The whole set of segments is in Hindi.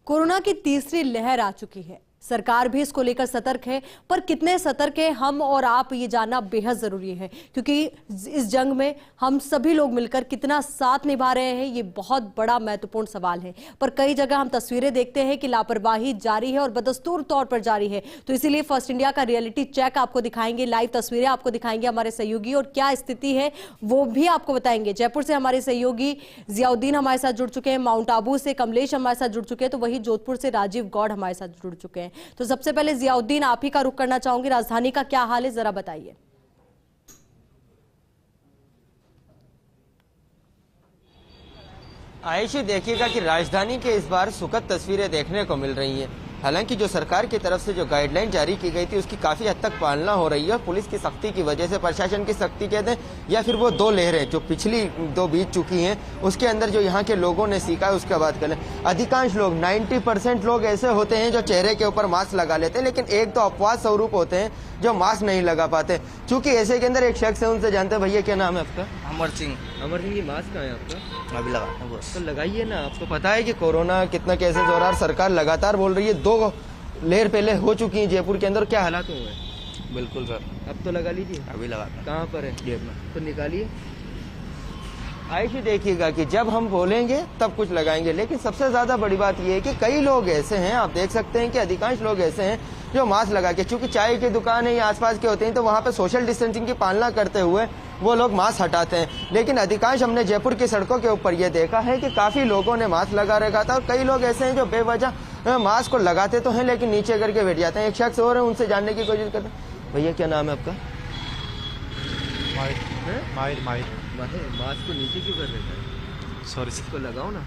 कोरोना की तीसरी लहर आ चुकी है। सरकार भी इसको लेकर सतर्क है, पर कितने सतर्क है हम और आप ये जानना बेहद जरूरी है, क्योंकि इस जंग में हम सभी लोग मिलकर कितना साथ निभा रहे हैं ये बहुत बड़ा महत्वपूर्ण सवाल है। पर कई जगह हम तस्वीरें देखते हैं कि लापरवाही जारी है और बदस्तूर तौर पर जारी है। तो इसीलिए फर्स्ट इंडिया का रियलिटी चेक आपको दिखाएंगे, लाइव तस्वीरें आपको दिखाएंगे हमारे सहयोगी, और क्या स्थिति है वो भी आपको बताएंगे। जयपुर से हमारे सहयोगी जियाउद्दीन हमारे साथ जुड़ चुके हैं, माउंट आबू से कमलेश हमारे साथ जुड़ चुके हैं, तो वही जोधपुर से राजीव गौड़ हमारे साथ जुड़ चुके हैं। तो सबसे पहले जियाउद्दीन, आप ही का रुख करना चाहूंगी, राजधानी का क्या हाल है जरा बताइए। आयशी, देखिएगा कि राजधानी के इस बार सुखद तस्वीरें देखने को मिल रही हैं। हालांकि जो सरकार की तरफ से जो गाइडलाइन जारी की गई थी उसकी काफी हद तक पालना हो रही है। पुलिस की सख्ती की वजह से, प्रशासन की सख्ती कहते हैं या फिर वो दो लहरें जो पिछली दो बीत चुकी हैं उसके अंदर जो यहाँ के लोगों ने सीखा है उसका बात करें। अधिकांश लोग 90% लोग ऐसे होते हैं जो चेहरे के ऊपर मास्क लगा लेते हैं, लेकिन एक तो अपवाद स्वरूप होते हैं जो मास्क नहीं लगा पाते। चूंकि ऐसे के अंदर एक शख्स है, उनसे जानते हैं। भैया क्या नाम है आपका? अमर सिंह। अमर सिंह, ये मास्क कहाँ है आपका? अभी लगाता हूँ बस। तो लगाइए ना, आपको पता है कि कोरोना कितना कैसे हो रहा है। सरकार लगातार बोल रही है, 2 लहर पहले हो चुकी है जयपुर के अंदर, क्या हालात हुए हैं? बिल्कुल सर। अब तो लगा लीजिए। अभी लगाता हूँ। कहाँ पर है? जेब में। तो निकालिए। आयशी, देखिएगा कि जब हम बोलेंगे तब कुछ लगाएंगे, लेकिन सबसे ज्यादा बड़ी बात यह है कि कई लोग ऐसे हैं, आप देख सकते हैं कि अधिकांश लोग ऐसे हैं जो मास्क लगा के, चूंकि चाय की दुकान है या आसपास के होते हैं तो वहां पे सोशल डिस्टेंसिंग की पालना करते हुए वो लोग मास्क हटाते हैं। लेकिन अधिकांश हमने जयपुर की सड़कों के ऊपर ये देखा है कि काफी लोगों ने मास्क लगा रखा था, और कई लोग ऐसे हैं जो बेवजह मास्क को लगाते तो हैं लेकिन नीचे करके बैठ जाते हैं। एक शख्स और है, उनसे जानने की कोशिश करते हैं। भैया क्या नाम है आपका? मास्क को नीचे क्यों कर देता है? सॉरी इसको लगाओ ना,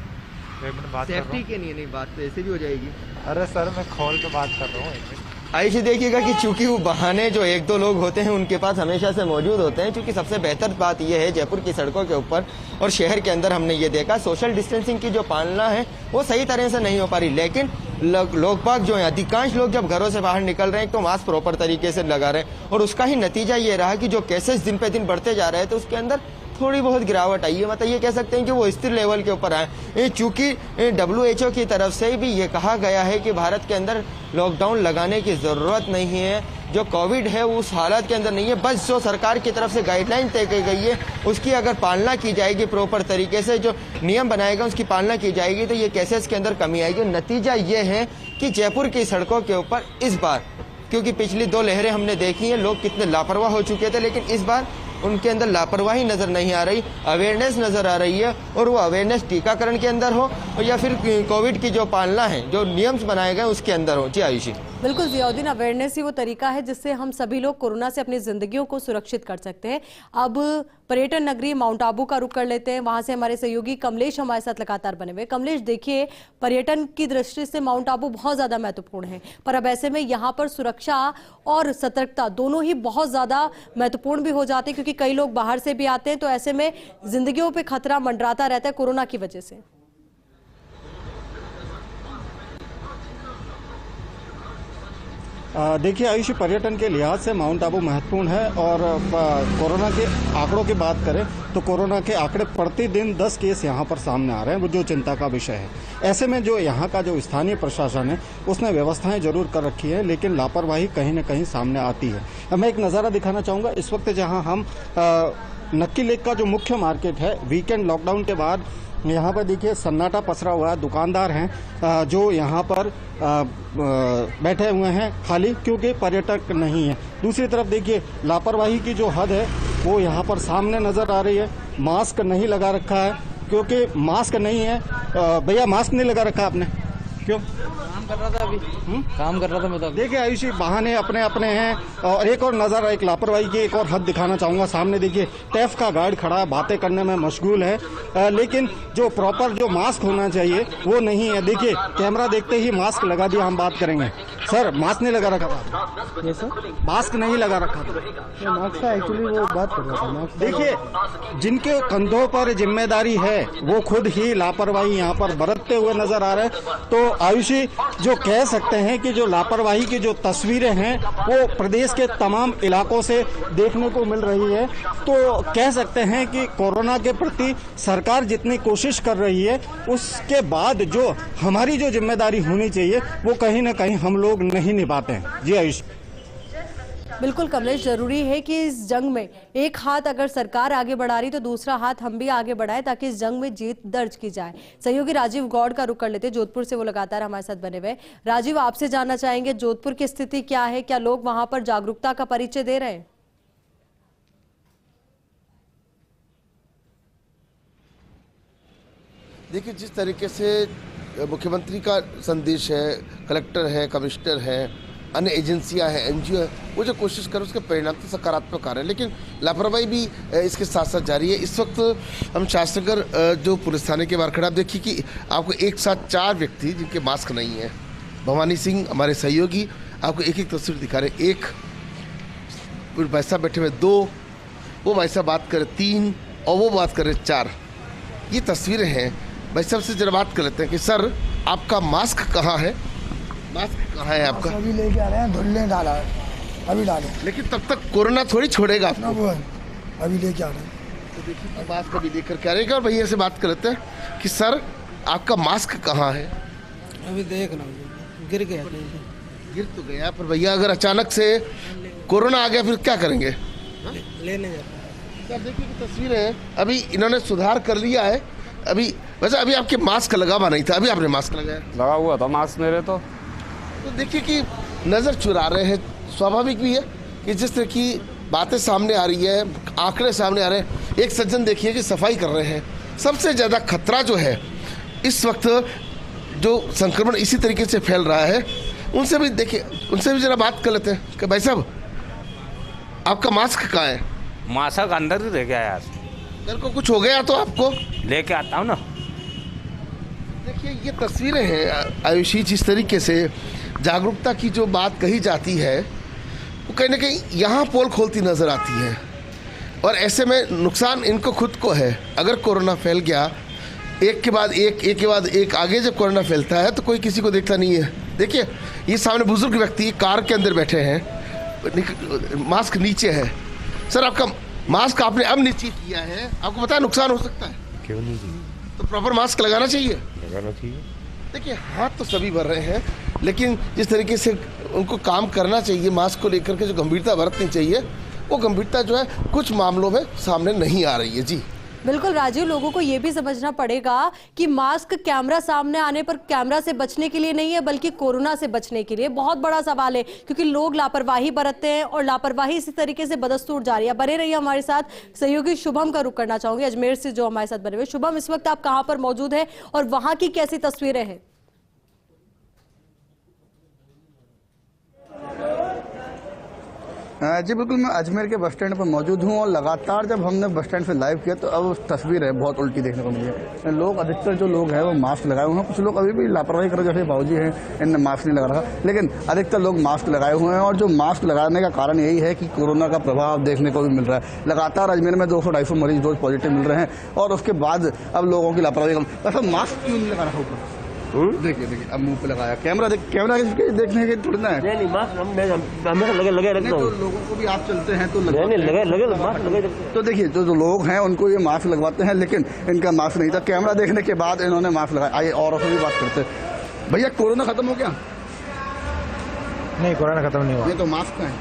बात सेफ्टी के लिए। नहीं, बात तो ऐसे भी हो जाएगी। अरे सर, मैं खोल के बात कर रहा हूँ। आयशी, देखिएगा कि चूंकि वो बहाने जो 1-2 लोग होते हैं उनके पास हमेशा से मौजूद होते हैं, क्योंकि सबसे बेहतर बात यह है जयपुर की सड़कों के ऊपर और शहर के अंदर हमने ये देखा सोशल डिस्टेंसिंग की जो पालना है वो सही तरह से नहीं हो पा रही। लेकिन लोग बाग जो है, अधिकांश लोग जब घरों से बाहर निकल रहे हैं तो मास्क प्रॉपर तरीके से लगा रहे हैं, और उसका ही नतीजा ये रहा कि जो केसेस दिन पे दिन बढ़ते जा रहे हैं तो उसके अंदर थोड़ी बहुत गिरावट आई है। मतलब ये कह सकते हैं कि वो स्थिर लेवल के ऊपर आए। चूंकि WHO की तरफ से भी ये कहा गया है कि भारत के अंदर लॉकडाउन लगाने की जरूरत नहीं है, जो कोविड है उस हालत के अंदर नहीं है, बस जो सरकार की तरफ से गाइडलाइन तय की गई है उसकी अगर पालना की जाएगी, प्रॉपर तरीके से जो नियम बनाएगा उसकी पालना की जाएगी तो ये केसेस के अंदर कमी आएगी। नतीजा ये है कि जयपुर की सड़कों के ऊपर इस बार, क्योंकि पिछली 2 लहरें हमने देखी हैं, लोग कितने लापरवाह हो चुके थे, लेकिन इस बार उनके अंदर लापरवाही नजर नहीं आ रही, अवेयरनेस नजर आ रही है। और वो अवेयरनेस टीकाकरण के अंदर हो या फिर कोविड की जो पालना है, जो नियम बनाए गए उसके अंदर हो। जी आयुषी। बिल्कुल जियाउद्दीन, अवेयरनेस ही वो तरीका है जिससे हम सभी लोग कोरोना से अपनी जिंदगियों को सुरक्षित कर सकते हैं। अब पर्यटन नगरी माउंट आबू का रुख कर लेते हैं, वहां से हमारे सहयोगी कमलेश हमारे साथ लगातार बने हुए। कमलेश, देखिए पर्यटन की दृष्टि से माउंट आबू बहुत ज्यादा महत्वपूर्ण है, पर अब ऐसे में यहाँ पर सुरक्षा और सतर्कता दोनों ही बहुत ज्यादा महत्वपूर्ण भी हो जाते हैं, क्योंकि कई लोग बाहर से भी आते हैं, तो ऐसे में जिंदगियों पर खतरा मंडराता रहता है कोरोना की वजह से। देखिए आयुषी, पर्यटन के लिहाज से माउंट आबू महत्वपूर्ण है, और कोरोना के आंकड़ों की बात करें तो कोरोना के आंकड़े प्रतिदिन 10 केस यहाँ पर सामने आ रहे हैं, वो जो चिंता का विषय है। ऐसे में जो यहाँ का जो स्थानीय प्रशासन है उसने व्यवस्थाएं जरूर कर रखी है, लेकिन लापरवाही कहीं न कहीं सामने आती है। मैं एक नज़ारा दिखाना चाहूँगा। इस वक्त जहाँ हम नक्की लेक का जो मुख्य मार्केट है, वीकेंड लॉकडाउन के बाद यहाँ पर देखिए सन्नाटा पसरा हुआ है। दुकानदार हैं जो यहाँ पर बैठे हुए हैं खाली, क्योंकि पर्यटक नहीं है। दूसरी तरफ देखिए लापरवाही की जो हद है वो यहाँ पर सामने नजर आ रही है। मास्क नहीं लगा रखा है, क्योंकि मास्क नहीं है। भैया, मास्क नहीं लगा रखा आपने? क्यों? काम कर रहा था अभी। काम कर रहा था मैं तो। देखिए आयुषी, बहाने अपने अपने हैं। और एक और नज़ारा, एक लापरवाही की एक और हद दिखाना चाहूँगा। सामने देखिए टैफ का गार्ड खड़ा है, बातें करने में मशगूल है, लेकिन जो प्रॉपर जो मास्क होना चाहिए वो नहीं है। देखिए कैमरा देखते ही मास्क लगा दिया। हम बात करेंगे। सर, मास्क नहीं लगा रखा था? ये सर, मास्क नहीं लगा रखा था। मास्क का एक्चुअली वो बात कर रहा था। देखिए, जिनके कंधों पर जिम्मेदारी है वो खुद ही लापरवाही यहाँ पर बरतते हुए नजर आ रहे हैं। तो आयुषी, जो कह सकते हैं कि जो लापरवाही की जो तस्वीरें हैं वो प्रदेश के तमाम इलाकों से देखने को मिल रही है। तो कह सकते हैं कि कोरोना के प्रति सरकार जितनी कोशिश कर रही है उसके बाद जो हमारी जो जिम्मेदारी होनी चाहिए वो कहीं ना कहीं हम लोग नहीं निभाते हैं। जी आयुष। बिल्कुल कमलेश, जरूरी है कि इस जंग में एक हाथ अगर सरकार आगे बढ़ा रही तो दूसरा हाथ हम भी आगे बढ़ाएं ताकि इस जंग में जीत दर्ज की जाए। सहयोगी राजीव गौड़ का रुख कर लेते, जोधपुर से वो लगातार हमारे साथ बने हुए। राजीव, आपसे जानना चाहेंगे जोधपुर की स्थिति क्या है, क्या लोग वहां पर जागरूकता का परिचय दे रहे हैं? देखिए, जिस तरीके से मुख्यमंत्री का संदेश है, कलेक्टर है, कमिश्नर है, अन्य एजेंसियां हैं, एनजीओ है, वो जो कोशिश कर उसके परिणाम तो सकारात्मक आ रहे हैं, लेकिन लापरवाही भी इसके साथ साथ जारी है। इस वक्त हम शास्त्रनगर जो पुलिस थाने के बाहर खड़े, आप देखिए कि आपको एक साथ 4 व्यक्ति जिनके मास्क नहीं है, भवानी सिंह हमारे सहयोगी आपको एक एक तस्वीर दिखा रहे हैं। एक भाई साहब बैठे हुए, 2 वो भाई साहब बात कर 3 और वो बात कर 4। ये तस्वीरें हैं। भाई साहब से जरा बात कर लेते हैं कि सर आपका मास्क कहाँ है? मास्क कहाँ है आपका? अभी लेके आ रहे हैं, धुलने डाला है, अभी डाले। लेकिन तब तक कोरोना थोड़ी छोड़ेगा आपको। वो अभी लेके आ रहे हैं। तो देखिए मास्क अभी लेकर के आ रहेगा। और भैया से बात कर लेते हैं कि सर आपका मास्क कहाँ है? अभी देख रहा गिर गया। गिर तो गया, पर भैया अगर अचानक से कोरोना आ गया फिर क्या करेंगे? लेने जाता। आप देखिए कि तस्वीरें हैं, अभी इन्होंने सुधार कर लिया है। अभी वैसे अभी आपके मास्क लगा हुआ नहीं था, अभी आपने मास्क लगाया। लगा हुआ था मास्क मेरे तो देखिए कि नज़र चुरा रहे हैं। स्वाभाविक भी है कि जिस तरह की बातें सामने आ रही है, आंकड़े सामने आ रहे हैं। एक सज्जन देखिए कि सफाई कर रहे हैं। सबसे ज़्यादा खतरा जो है इस वक्त, जो संक्रमण इसी तरीके से फैल रहा है, उनसे भी देखिए, उनसे भी ज़रा बात कर लेते हैं कि भाई साहब आपका मास्क कहाँ है? मास्क अंदर ही रह गया यार। कल को कुछ हो गया तो आपको लेके आता हूँ ना। देखिए ये तस्वीरें हैं आयुषी, जिस तरीके से जागरूकता की जो बात कही जाती है वो कहीं ना कहीं यहाँ पोल खोलती नज़र आती है। और ऐसे में नुकसान इनको खुद को है। अगर कोरोना फैल गया, एक के बाद एक आगे जब कोरोना फैलता है तो कोई किसी को देखता नहीं है। देखिए ये सामने बुजुर्ग व्यक्ति कार के अंदर बैठे हैं, मास्क नीचे है। सर आपका मास्क आपने अब नीचे किया है, आपको पता है नुकसान हो सकता है? क्यों नहीं जी? तो प्रॉपर मास्क लगाना चाहिए। लगाना चाहिए। देखिए हाथ तो सभी भर रहे हैं, लेकिन जिस तरीके से उनको काम करना चाहिए, मास्क को लेकर के जो गंभीरता बरतनी चाहिए, वो गंभीरता जो है कुछ मामलों में सामने नहीं आ रही है। जी बिल्कुल राजीव, लोगों को ये भी समझना पड़ेगा कि मास्क कैमरा सामने आने पर कैमरा से बचने के लिए नहीं है, बल्कि कोरोना से बचने के लिए। बहुत बड़ा सवाल है क्योंकि लोग लापरवाही बरतते हैं और लापरवाही इसी तरीके से बदस्तूर जारी है। बने रहिए हमारे साथ। सहयोगी शुभम का रुख करना चाहूंगी अजमेर से, जो हमारे साथ बने हुए। शुभम, इस वक्त आप कहां पर मौजूद है और वहां की कैसी तस्वीरें हैं? जी बिल्कुल, मैं अजमेर के बस स्टैंड पर मौजूद हूँ और लगातार जब हमने बस स्टैंड से लाइव किया तो अब तस्वीर है बहुत उल्टी देखने को मिली है। लोग, अधिकतर जो लोग हैं वो मास्क लगाए हुए हैं। कुछ लोग अभी भी लापरवाही कर रहे हैं, जैसे बाबूजी हैं, इनने मास्क नहीं लगा रखा, लेकिन अधिकतर लोग मास्क लगाए हुए हैं। और जो मास्क लगाने का कारण यही है कि कोरोना का प्रभाव देखने को भी मिल रहा है। लगातार अजमेर में 200-250 मरीज रोज पॉजिटिव मिल रहे हैं और उसके बाद अब लोगों की लापरवाही। ऐसा मास्क क्यों नहीं लगा रखा ऊपर? देखिए अब मुंह पे लगाया, कैमरा देखने के थोड़ा है। नहीं मास्क लगे रखता हूँ। तो लोगों को भी आप चलते हैं तो लगे। तो देखिए जो लोग हैं उनको ये मास्क लगवाते हैं, लेकिन इनका मास्क नहीं था। कैमरा देखने के बाद इन्होंने मास्क लगाया। आइए और भी बात करते हैं। भैया कोरोना खत्म हो गया? नहीं, कोरोना खत्म नहीं हुआ। ये तो मास्क है।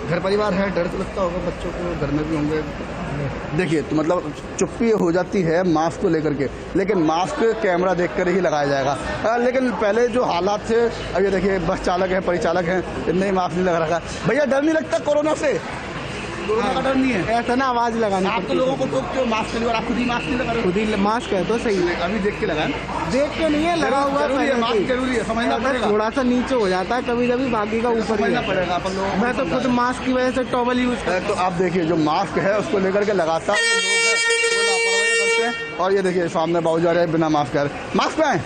घर परिवार है, डर तो लगता होगा बच्चों को, घर में भी होंगे। देखिए तो मतलब चुप्पी हो जाती है मास्क को लेकर के, लेकिन मास्क कैमरा देखकर ही लगाया जाएगा। लेकिन पहले जो हालात थे, अब ये देखिए बस चालक है, परिचालक हैं, इनने मास्क नहीं लगा रखा। भैया डर नहीं लगता कोरोना से? कोरोना का डर नहीं है ऐसा ना आवाज लगानी। आप तो लोगों को टोकते हो मास्क के लिए और आप खुद ही मास्क नहीं लगा रहे हो। खुद ही मास्क है तो सही है। अभी देख के लगाए, देख के नहीं है, लगा हुआ है। मास्क जरूरी है, समझना पड़ेगा। थोड़ा सा नीचे हो जाता है कभी कभी, बाकी का ऊपर समझना पड़ेगा अपन लोगों। मैं तो खुद मास्क की वजह से टॉवल यूज करता हूं। तो आप देखिए जो मास्क है उसको लेकर के लगातार लोग हैं वो लापरवाही करते हैं। और ये देखिए सामने बाबू जा रहे हैं बिना मास्क कर। मास्क पहने,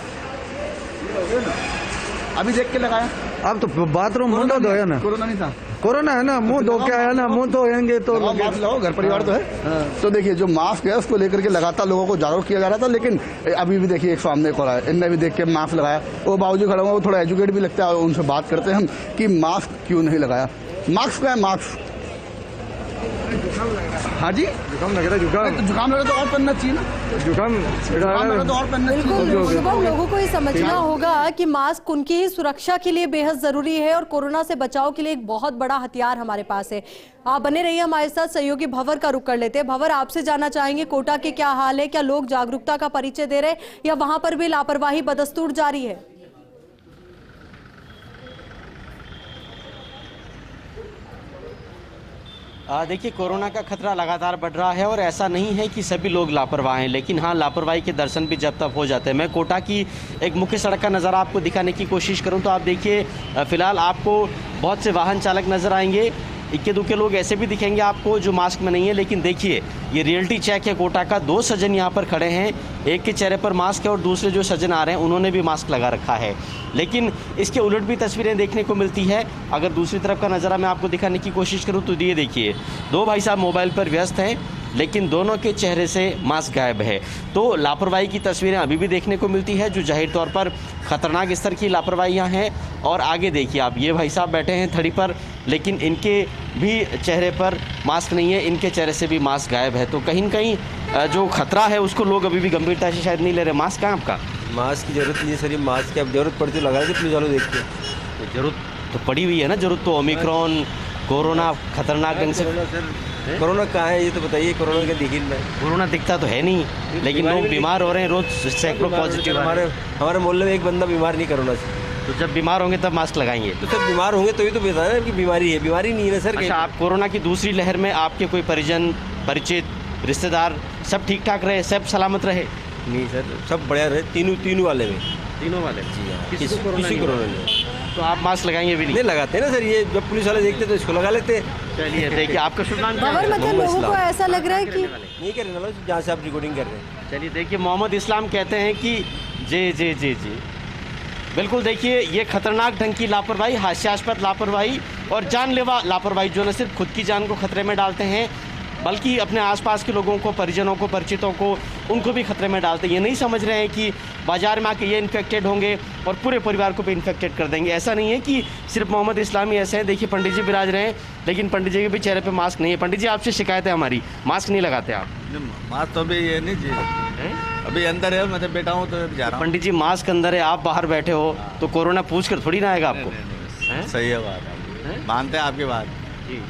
अभी देख के लगाया। अब तो बाथरूम मुंडा धोया ना, कोरोना नहीं था। कोरोना है ना, मुंह धो के आया ना, मुंह धोएंगे तो मास्क लगाओ, घर परिवार तो है। तो देखिए जो मास्क है उसको लेकर के लगातार लोगों को जागरूक किया जा रहा था, लेकिन अभी भी देखिए एक सामने को रहा है, इनने भी देख के मास्क लगाया। वो बाबूजी खड़े हुए, वो थोड़ा एजुकेट भी लगता है, उनसे बात करते हैं हम कि मास्क क्यों नहीं लगाया। मास्क का है मास्क। हाँ जी, जुकाम लग रहा है, जुकाम लगे तो और पहनना चाहिए ना, जुकाम लगे तो और पहनना चाहिए। बिल्कुल शुभम, लोगों को ये समझना होगा कि मास्क उनकी ही सुरक्षा के लिए बेहद जरूरी है और कोरोना से बचाव के लिए एक बहुत बड़ा हथियार हमारे पास है। आप बने रहिए हमारे साथ। सहयोगी भंवर का रुख कर लेते हैं। भंवर, आपसे जानना चाहेंगे कोटा के क्या हाल है, क्या लोग जागरूकता का परिचय दे रहे हैं या वहां पर भी लापरवाही बदस्तूर जारी है? देखिए, कोरोना का खतरा लगातार बढ़ रहा है और ऐसा नहीं है कि सभी लोग लापरवाह हैं, लेकिन हाँ, लापरवाही के दर्शन भी जब तक हो जाते हैं। मैं कोटा की एक मुख्य सड़क का नज़ारा आपको दिखाने की कोशिश करूं तो आप देखिए, फिलहाल आपको बहुत से वाहन चालक नज़र आएंगे, इक्के दुक्के लोग ऐसे भी दिखेंगे आपको जो मास्क में नहीं है। लेकिन देखिए, ये रियलिटी चेक है कोटा का। 2 सज्जन यहाँ पर खड़े हैं, एक के चेहरे पर मास्क है और दूसरे जो सज्जन आ रहे हैं उन्होंने भी मास्क लगा रखा है। लेकिन इसके उलट भी तस्वीरें देखने को मिलती है। अगर दूसरी तरफ का नज़ारा मैं आपको दिखाने की कोशिश करूँ तो ये देखिए, 2 भाई साहब मोबाइल पर व्यस्त हैं, लेकिन दोनों के चेहरे से मास्क गायब है। तो लापरवाही की तस्वीरें अभी भी देखने को मिलती है, जो जाहिर तौर पर खतरनाक स्तर की लापरवाहियाँ हैं। और आगे देखिए आप, ये भाई साहब बैठे हैं थड़ी पर, लेकिन इनके भी चेहरे पर मास्क नहीं है, इनके चेहरे से भी मास्क गायब है। तो कहीं न कहीं जो खतरा है उसको लोग अभी भी गंभीरता से शायद नहीं ले रहे। मास्क कहाँ आपका? मास्क की जरूरत नहीं है सर, ये मास्क की अब जरूरत पड़ती है, लगा के पुलिस वालों देख के। जरूरत तो पड़ी हुई है ना, जरूरत तो ओमिक्रॉन, कोरोना खतरनाक ढंग से। कोरोना कहाँ है ये तो बताइए, कोरोना का दिख ही नहीं। कोरोना दिखता तो है नहीं, लेकिन लोग बीमार हो रहे हैं, रोज सैकड़ों पॉजिटिव। हमारे मोहल्ले में एक बंदा बीमार नहीं कोरोना से। तो जब बीमार होंगे तब मास्क लगाएंगे? तो सब बीमार होंगे तो ही तो बता रहे हैं कि बीमारी है, बीमारी नहीं है सर। अच्छा, आप कोरोना की दूसरी लहर में आपके कोई परिजन, परिचित, रिश्तेदार सब ठीक ठाक रहे, सब सलामत रहे? नहीं सर, सब बढ़िया रहे, तीनों वाले में। तीनों वाले? जी हाँ, किसी को कोरोना नहीं। तो आप मास्क लगाएंगे भी नहीं लगाते ना सर, ये जब पुलिस वाले देखते तो इसको लगा लेते हैं। चलिए देखिए, आपका शुभ नाम क्या भंवर, है? मतलब लोगों को ऐसा लग रहा है कि नहीं कर रहे ना, जहाँ से आप रिकॉर्डिंग कर रहे हैं। चलिए देखिए, मोहम्मद इस्लाम कहते हैं कि जी जी जी जी बिल्कुल। देखिए, ये खतरनाक ढंग की लापरवाही, हास्यास्पद लापरवाही और जानलेवा लापरवाही, जो न सिर्फ खुद की जान को खतरे में डालते हैं बल्कि अपने आसपास के लोगों को, परिजनों को, परिचितों को, उनको भी खतरे में डालते हैं। ये नहीं समझ रहे हैं कि बाजार में आके ये इन्फेक्टेड होंगे और पूरे परिवार को भी इन्फेक्टेड कर देंगे। ऐसा नहीं है कि सिर्फ मोहम्मद इस्लामी ऐसे हैं। देखिए, पंडित जी विराज रहे हैं, लेकिन पंडित जी के भी चेहरे पे मास्क नहीं है। पंडित जी, आपसे शिकायत है हमारी, मास्क नहीं लगाते आप? मास्क तो अभी ये नहीं जी, अभी अंदर है, मैं बैठा हूँ तो जा रहा हूँ। पंडित जी, मास्क अंदर है, आप बाहर बैठे हो, तो कोरोना पूछ कर थोड़ी ना आएगा आपको। सही है बात, मानते हैं आपकी बात जी।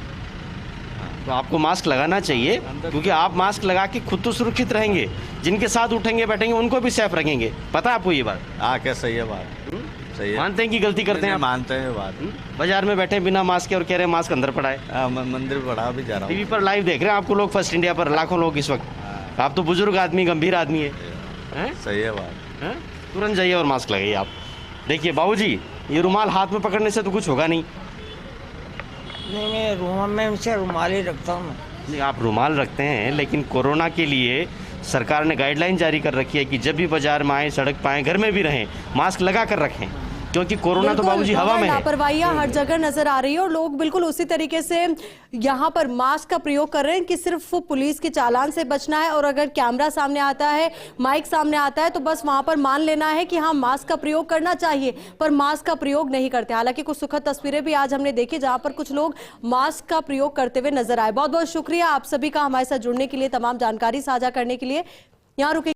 तो आपको मास्क लगाना चाहिए, क्योंकि आप मास्क लगा के खुद तो सुरक्षित रहेंगे, जिनके साथ उठेंगे बैठेंगे उनको भी सेफ रखेंगे। पता है आपको ये बात? हाँ, क्या सही है बात, सही है। मानते हैं कि गलती करते हैं आप? मानते हैं बात। बाजार में बैठे बिना मास्क के और कह रहे हैं मास्क अंदर पड़ा है। मंदिर पड़ा भी जा रहा हूँ। टीवी पर लाइव देख रहे हैं आपको लोग, फर्स्ट इंडिया पर लाखों लोग इस वक्त। आप तो बुजुर्ग आदमी, गंभीर आदमी है। सही है बात। तुरंत जाइए और मास्क लगाइए आप। देखिए बाबूजी, ये रुमाल हाथ में पकड़ने से तो कुछ होगा नहीं। नहीं, मैं रुमाल में हमेशा रुमाल ही रखता हूँ। नहीं, आप रुमाल रखते हैं, लेकिन कोरोना के लिए सरकार ने गाइडलाइन जारी कर रखी है कि जब भी बाजार में आए, सड़क पर आए, घर में भी रहें, मास्क लगा कर रखें, क्योंकि कोरोना तो बाबूजी हवा में है। लापरवाहियां हर जगह नजर आ रही है और लोग बिल्कुल उसी तरीके से यहाँ पर मास्क का प्रयोग कर रहे हैं कि सिर्फ पुलिस के चालान से बचना है और अगर कैमरा सामने आता है, माइक सामने आता है तो बस वहां पर मान लेना है कि हाँ, मास्क का प्रयोग करना चाहिए, पर मास्क का प्रयोग नहीं करते। हालांकि कुछ सुखद तस्वीरें भी आज हमने देखी जहां पर कुछ लोग मास्क का प्रयोग करते हुए नजर आए। बहुत बहुत शुक्रिया आप सभी का हमारे साथ जुड़ने के लिए, तमाम जानकारी साझा करने के लिए। यहाँ रुके।